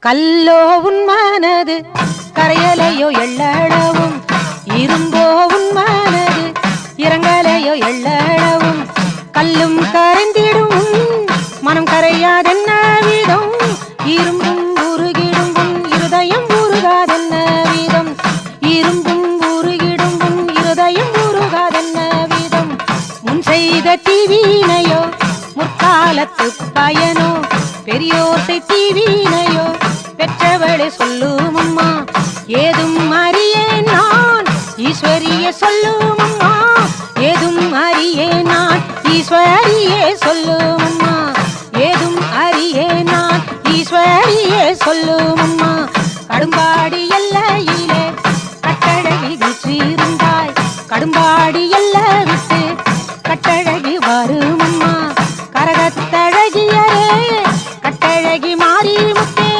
கல்லோ உன் மனது கரையலையோ எள்ளளவும், இரும்போ உன் மனது இறங்கலையோ எள்ளளவும், கல்லும் கரைந்திடும் மனம் கரையாதென்ன வீதம், இரும்பும் உருகிடும் உன் இருதயம் உருகாதென்ன வீதம், இரும்பும் உருகிடும் உன் இருதயம் உருகாதென்ன வீதம். முன் செய்த தீவினையோ முற்காலத்து பயனோ, பெரியோசை தீவினையோ பெற்றவளே சொல்லும் அம்மா. ஏதும் அறியேன் நான் ஈஸ்வரியே சொல்லும் அம்மா, ஏதும் அறியேன் நான் ஈஸ்வரியே சொல்லும் அம்மா, ஏதும் அறியேன் நான் ஈஸ்வரியே சொல்லும் அம்மா. கடும்பாடி எல்லையில்